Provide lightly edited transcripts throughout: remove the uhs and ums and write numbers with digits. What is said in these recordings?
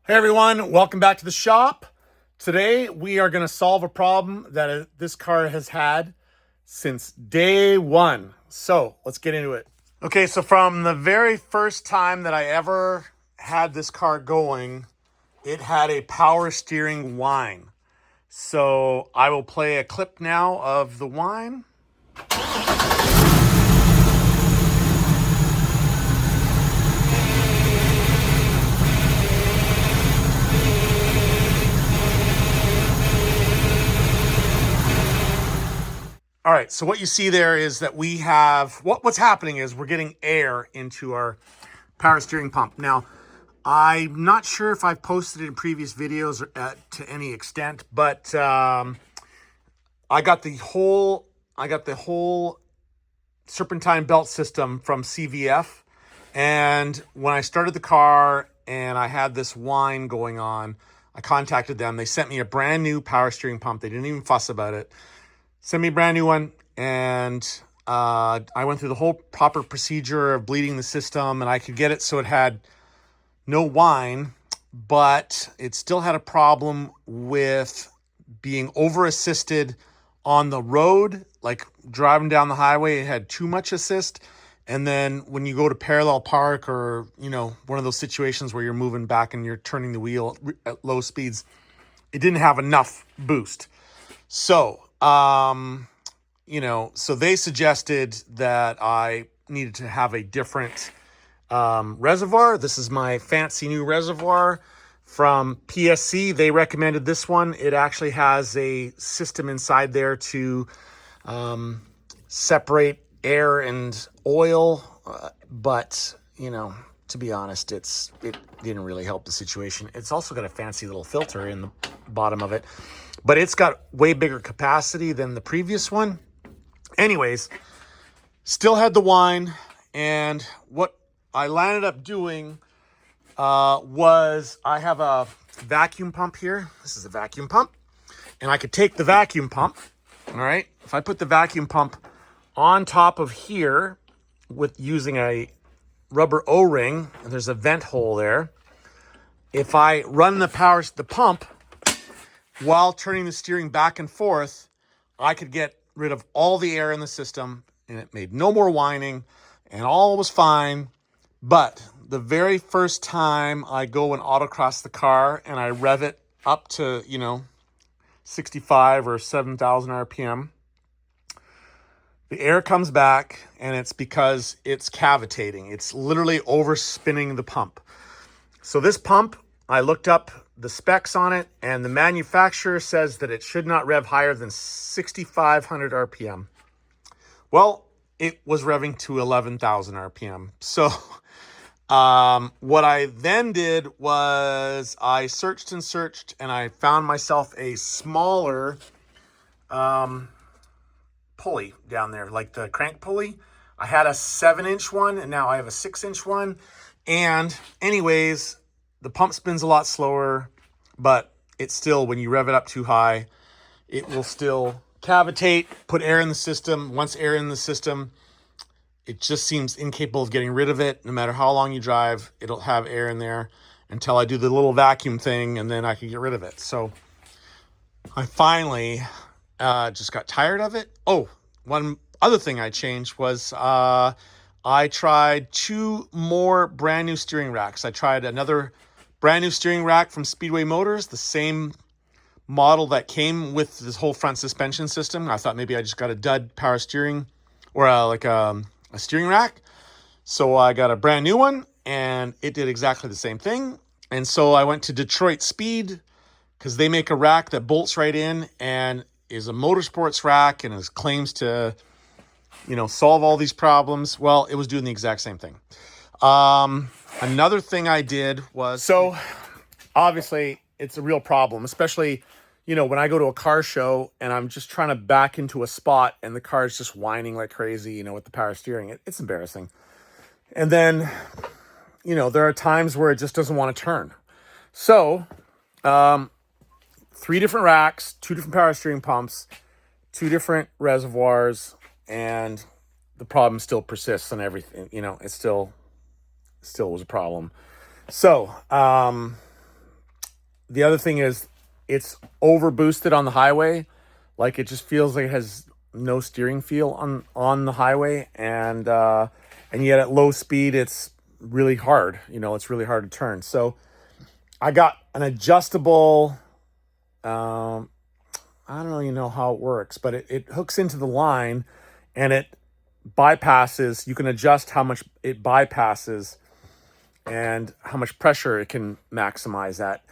Hey everyone, welcome back to the shop. Today we are going to solve a problem that this car has had since day one. So let's get into it. Okay, so from the very first time that I ever had this car going, it had a power steering whine. So I will play a clip now of the whine. All right, so what you see there is that we have, what's happening is we're getting air into our power steering pump. Now, I'm not sure if I've posted it in previous videos or to any extent, but I got the whole serpentine belt system from CVF. And when I started the car and I had this whine going on, I contacted them. They sent me a brand new power steering pump. They didn't even fuss about it. Sent me a brand new one, and I went through the whole proper procedure of bleeding the system, and I could get it so it had no whine, but it still had a problem with being over-assisted on the road, like driving down the highway. It had too much assist, and then when you go to parallel park or, one of those situations where you're moving back and you're turning the wheel at low speeds, it didn't have enough boost. So so they suggested that I needed to have a different reservoir. This is my fancy new reservoir from PSC. They recommended this one. It actually has a system inside there to separate air and oil, but to be honest, it didn't really help the situation. It's also got a fancy little filter in the bottom of it, but it's got way bigger capacity than the previous one. Anyways, still had the whine, and what I landed up doing was I have a vacuum pump here. This is a vacuum pump, and I could take the vacuum pump, all right? If I put the vacuum pump on top of here with using a rubber O-ring, and there's a vent hole there. If I run the pump while turning the steering back and forth, I could get rid of all the air in the system, and it made no more whining, and all was fine. But the very first time I go and autocross the car and I rev it up to, 65 or 7,000 RPM, the air comes back, and it's because it's cavitating. It's literally overspinning the pump. So this pump, I looked up the specs on it, and the manufacturer says that it should not rev higher than 6,500 RPM. Well, it was revving to 11,000 RPM. So what I then did was I searched and I found myself a smaller pulley down there, like the crank pulley. I had a 7-inch one, and now I have a 6-inch one. And anyways, the pump spins a lot slower, but it's still, when you rev it up too high, it will still cavitate, put air in the system. Once air in the system, it just seems incapable of getting rid of it. No matter how long you drive, it'll have air in there until I do the little vacuum thing, and then I can get rid of it. So I finally just got tired of it. Oh, one other thing I changed was I tried 2 more brand new steering racks. I tried another brand new steering rack from Speedway Motors, the same model that came with this whole front suspension system. I thought maybe I just got a dud power steering or a steering rack. So I got a brand new one, and it did exactly the same thing. And so I went to Detroit Speed, because they make a rack that bolts right in and is a motorsports rack and claims to, solve all these problems. Well, it was doing the exact same thing. Another thing I did was... So, obviously, it's a real problem, especially, when I go to a car show and I'm just trying to back into a spot and the car is just whining like crazy, with the power steering. It's embarrassing. And then, there are times where it just doesn't want to turn. So, 3 different racks, 2 different power steering pumps, 2 different reservoirs, and the problem still persists and everything. It still was a problem. So, the other thing is it's over boosted on the highway. Like it just feels like it has no steering feel on the highway, and yet at low speed it's really hard. You know, it's really hard to turn. So I got an adjustable. I don't really know how it works, but it hooks into the line, and it bypasses. You can adjust how much it bypasses and how much pressure it can maximize at.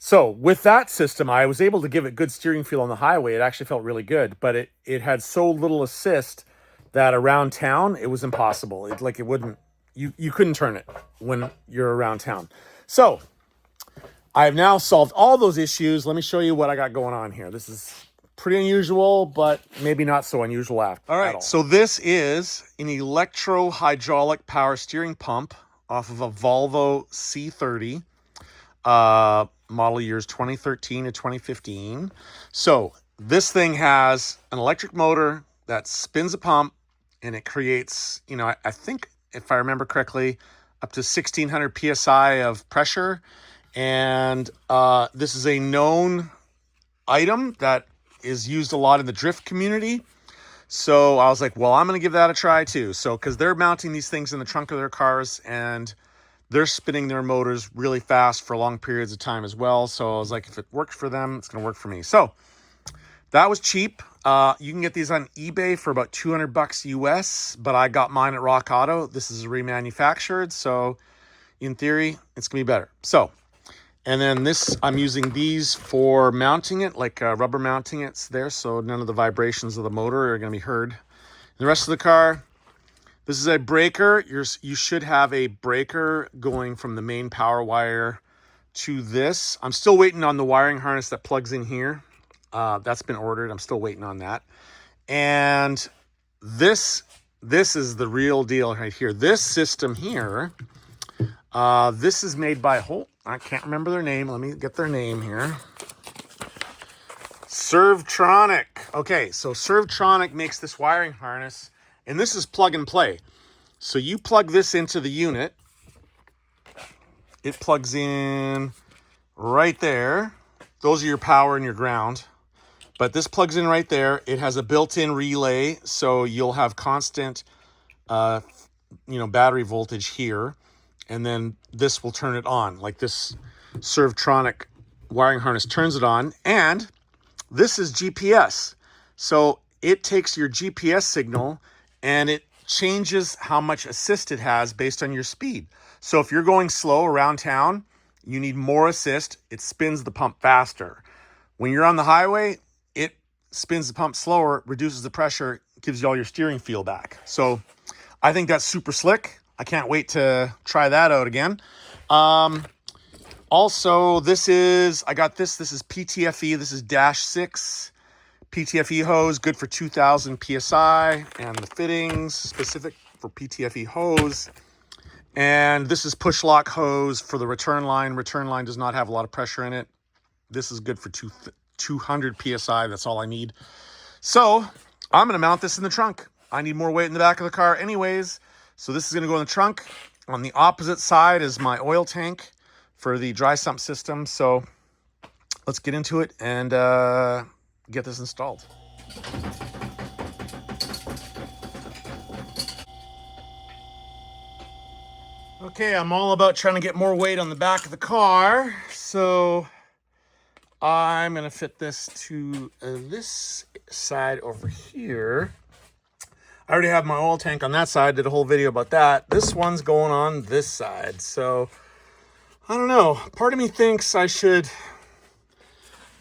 So with that system, I was able to give it good steering feel on the highway. It actually felt really good, but it had so little assist that around town, it was impossible. It wouldn't, you couldn't turn it when you're around town. So I've now solved all those issues. Let me show you what I got going on here. This is pretty unusual, but maybe not so unusual after. All right, so this is an electro-hydraulic power steering pump off of a Volvo C30. Model years 2013 to 2015. So this thing has an electric motor that spins a pump, and it creates, you know, I think if I remember correctly, up to 1600 PSI of pressure. And this is a known item that is used a lot in the drift community. So I was like, well, I'm going to give that a try too. So, because they're mounting these things in the trunk of their cars, and they're spinning their motors really fast for long periods of time as well. So I was like, if it works for them, it's going to work for me. So that was cheap. You can get these on eBay for about $200 US, but I got mine at Rock Auto. This is remanufactured, so in theory, it's going to be better. So, and then this, I'm using these for mounting it, like rubber mounting it's there, so none of the vibrations of the motor are going to be heard. The rest of the car, this is a breaker. You should have a breaker going from the main power wire to this. I'm still waiting on the wiring harness that plugs in here. That's been ordered. I'm still waiting on that. And this is the real deal right here. This system here, this is made by I can't remember their name. Let me get their name here. Servtronic. Okay, so Servtronic makes this wiring harness, and this is plug and play. So you plug this into the unit. It plugs in right there. Those are your power and your ground. But this plugs in right there. It has a built-in relay, so you'll have constant, battery voltage here. And then this will turn it on. Like this Servtronic wiring harness turns it on. And this is GPS. So it takes your GPS signal and it changes how much assist it has based on your speed. So if you're going slow around town, you need more assist. It spins the pump faster. When you're on the highway, it spins the pump slower, reduces the pressure, gives you all your steering feel back. So I think that's super slick. I can't wait to try that out again. Also, this is PTFE. This is -6 PTFE hose, good for 2000 PSI, and the fittings specific for PTFE hose. And this is push lock hose for the return line. Return line does not have a lot of pressure in it. This is good for 200 PSI. That's all I need. So I'm going to mount this in the trunk. I need more weight in the back of the car anyways. So this is going to go in the trunk. On the opposite side is my oil tank for the dry sump system. So let's get into it and get this installed. Okay, I'm all about trying to get more weight on the back of the car. So I'm going to fit this to this side over here. I already have my oil tank on that side, did a whole video about that. This one's going on this side. So, I don't know. Part of me thinks I should,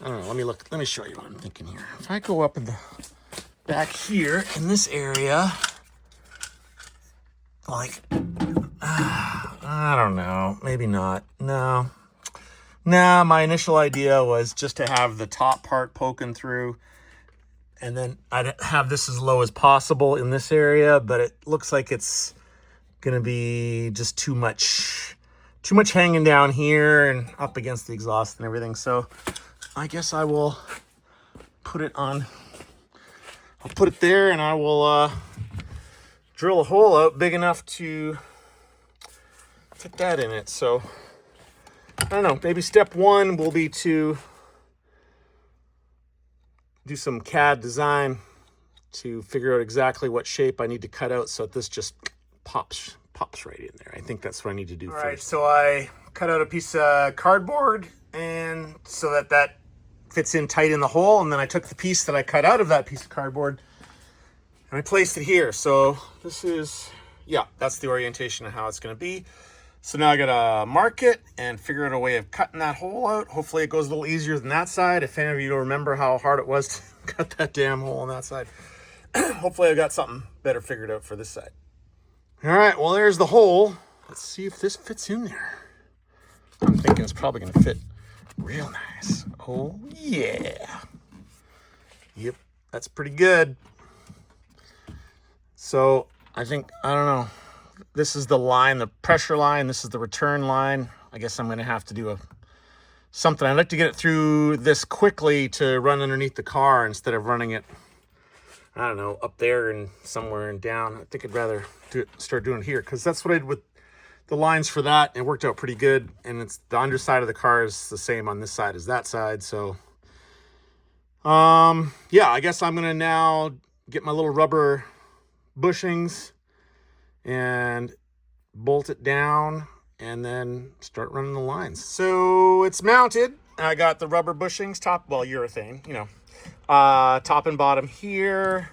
I don't know, let me show you what I'm thinking here. If I go up in the back here in this area, like, I don't know, maybe not. No, my initial idea was just to have the top part poking through, and then I'd have this as low as possible in this area, but it looks like it's gonna be just too much hanging down here and up against the exhaust and everything. So I guess I will put it on, I'll put it there, and I will drill a hole out big enough to fit that in it. So I don't know, maybe step one will be to do some CAD design to figure out exactly what shape I need to cut out so that this just pops right in there. I think that's what I need to do first. All right, so I cut out a piece of cardboard and so that that fits in tight in the hole, and then I took the piece that I cut out of that piece of cardboard and I placed it here. So this is, yeah, that's the orientation of how it's going to be. So now I gotta mark it and figure out a way of cutting that hole out. Hopefully it goes a little easier than that side. If any of you don't remember how hard it was to cut that damn hole on that side. Hopefully I got something better figured out for this side. All right, well, there's the hole. Let's see if this fits in there. I'm thinking it's probably gonna fit real nice. Oh yeah. Yep, that's pretty good. So I think, I don't know, this is the line, the pressure line. This is the return line. I guess I'm going to have to do something. I'd like to get it through this quickly to run underneath the car instead of running it, I don't know, up there and somewhere and down. I think I'd rather start doing it here because that's what I did with the lines for that. It worked out pretty good. And it's the underside of the car is the same on this side as that side. So, yeah, I guess I'm going to now get my little rubber bushings and bolt it down and then start running the lines. So it's mounted. I got the rubber bushings, urethane, you know, top and bottom here,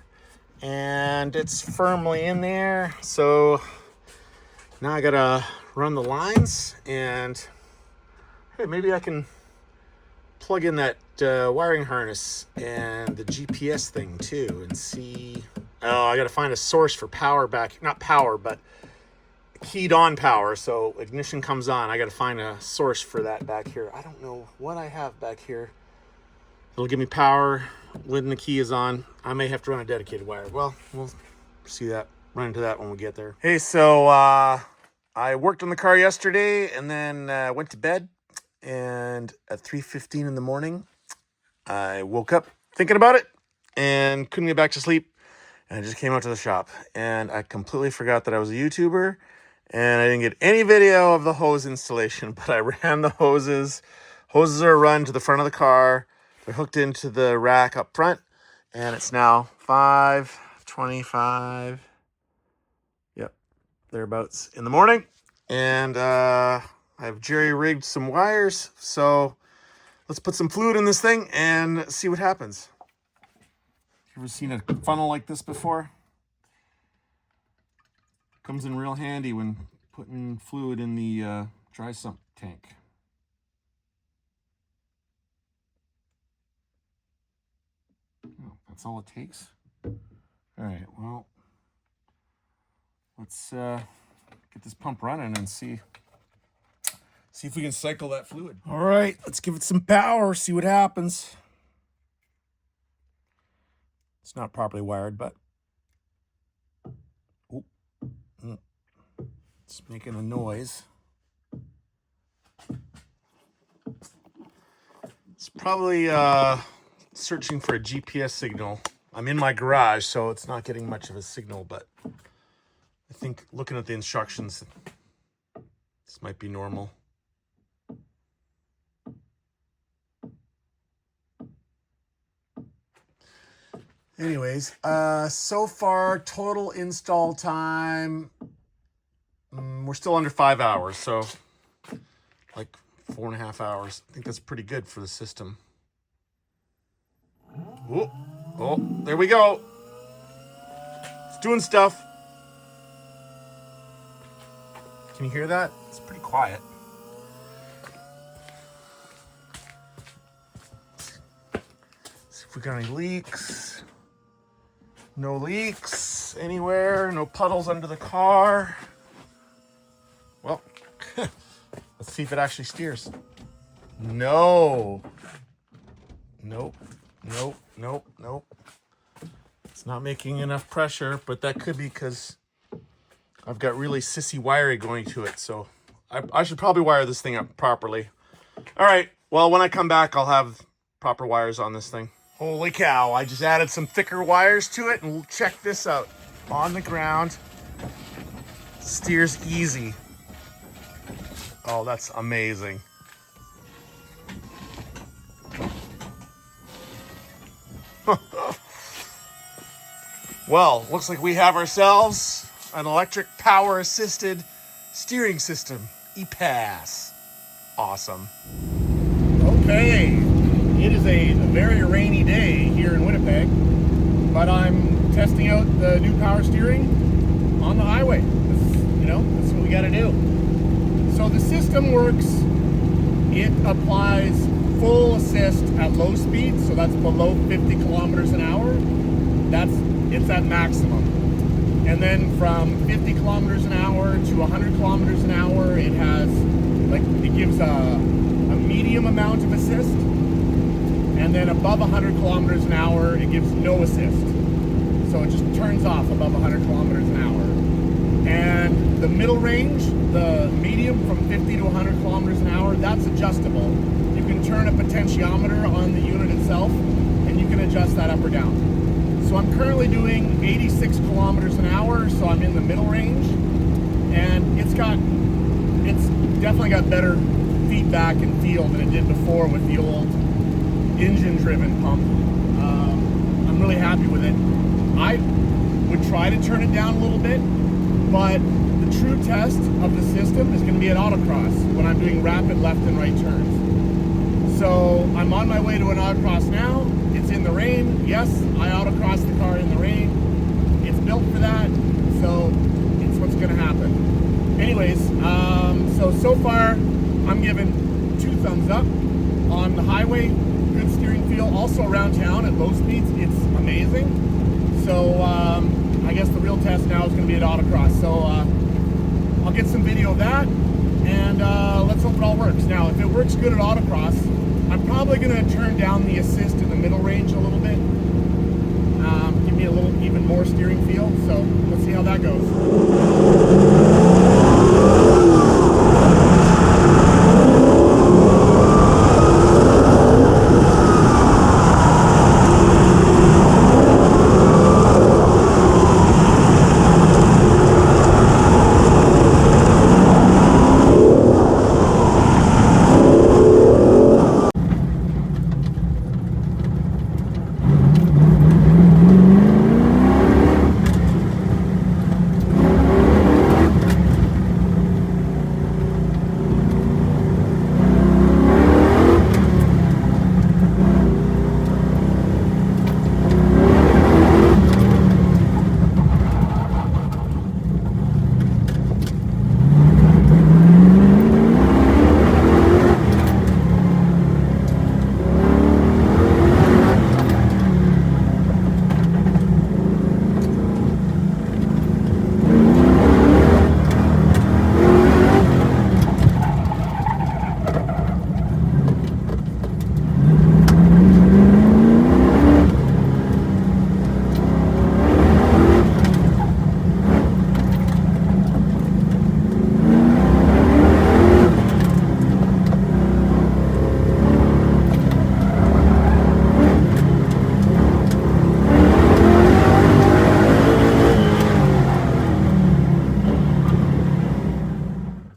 and it's firmly in there. So now I gotta run the lines, and hey, maybe I can plug in that wiring harness and the GPS thing too and see. Oh, I got to find a source for power back. Not power, but keyed on power. So ignition comes on. I got to find a source for that back here. I don't know what I have back here. It'll give me power. Lid and the key is on. I may have to run a dedicated wire. Well, we'll see that. Run into that when we get there. Hey, so I worked on the car yesterday and then went to bed. And at 3:15 in the morning, I woke up thinking about it and couldn't get back to sleep. And I just came out to the shop and I completely forgot that I was a YouTuber and I didn't get any video of the hose installation, but I ran the hoses. Hoses are run to the front of the car. They're hooked into the rack up front, and it's now 5:25. Yep, thereabouts in the morning. And I've jerry-rigged some wires. So let's put some fluid in this thing and see what happens. Ever seen a funnel like this before? Comes in real handy when putting fluid in the dry sump tank. Oh, that's all it takes? All right, well, let's get this pump running and see if we can cycle that fluid. All right, let's give it some power, see what happens. It's not properly wired, but it's making a noise. It's probably searching for a GPS signal. I'm in my garage, so it's not getting much of a signal, but I think looking at the instructions, this might be normal. Anyways, so far, total install time, we're still under 5 hours, so like 4.5 hours. I think that's pretty good for the system. Oh, there we go. It's doing stuff. Can you hear that? It's pretty quiet. See if we got any leaks. No leaks anywhere. No puddles under the car. Well, let's see if it actually steers. No. Nope. It's not making enough pressure, but that could be because I've got really sissy wiring going to it. So I should probably wire this thing up properly. All right. Well, when I come back, I'll have proper wires on this thing. Holy cow, I just added some thicker wires to it, and check this out. On the ground, steers easy. Oh, that's amazing. Well, looks like we have ourselves an electric power assisted steering system, ePass. Awesome. Okay, it is a very rainy day here in Winnipeg, but I'm testing out the new power steering on the highway. That's what we got to do. So the system works. It applies full assist at low speed, so that's below 50 kilometers an hour. It's at maximum. And then from 50 kilometers an hour to 100 kilometers an hour, it gives a medium amount of assist. And then above 100 kilometers an hour, it gives no assist. So it just turns off above 100 kilometers an hour. And the middle range, the medium from 50 to 100 kilometers an hour, that's adjustable. You can turn a potentiometer on the unit itself, and you can adjust that up or down. So I'm currently doing 86 kilometers an hour, so I'm in the middle range, and it's definitely got better feedback and feel than it did before with the old engine-driven pump. I'm really happy with it. I would try to turn it down a little bit, but the true test of the system is going to be at autocross when I'm doing rapid left and right turns. So I'm on my way to an autocross now. It's in the rain. Yes, I autocross the car in the rain. It's built for that, so it's what's going to happen. Anyways, so far I'm giving 2 thumbs up on the highway. Good steering feel. Also around town at low speeds, it's amazing. So I guess the real test now is going to be at autocross. So I'll get some video of that, and let's hope it all works. Now, if it works good at autocross, I'm probably going to turn down the assist in the middle range a little bit. Give me a little even more steering feel. So let's see how that goes.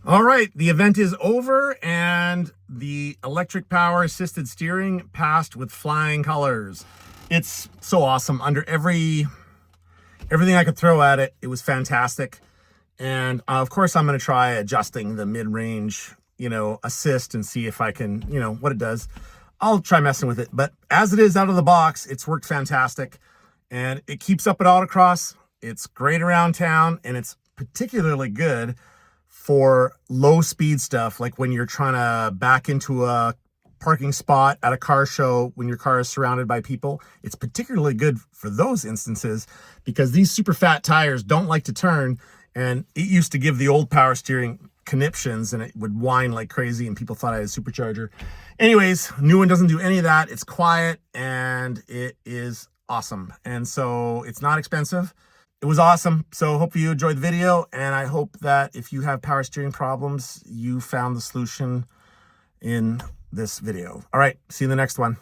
All right, the event is over, and the electric power assisted steering passed with flying colors. It's so awesome. Under everything I could throw at it, it was fantastic. And of course, I'm going to try adjusting the mid-range, assist and see if I can, what it does. I'll try messing with it. But as it is out of the box, it's worked fantastic. And it keeps up at autocross. It's great around town, and it's particularly good for low speed stuff, like when you're trying to back into a parking spot at a car show when your car is surrounded by people. It's particularly good for those instances because these super fat tires don't like to turn, and it used to give the old power steering conniptions and it would whine like crazy and people thought I had a supercharger. Anyways, new one doesn't do any of that. It's quiet and it is awesome. And so it's not expensive. It was awesome. So hopefully you enjoyed the video, and I hope that if you have power steering problems, you found the solution in this video. All right, see you in the next one.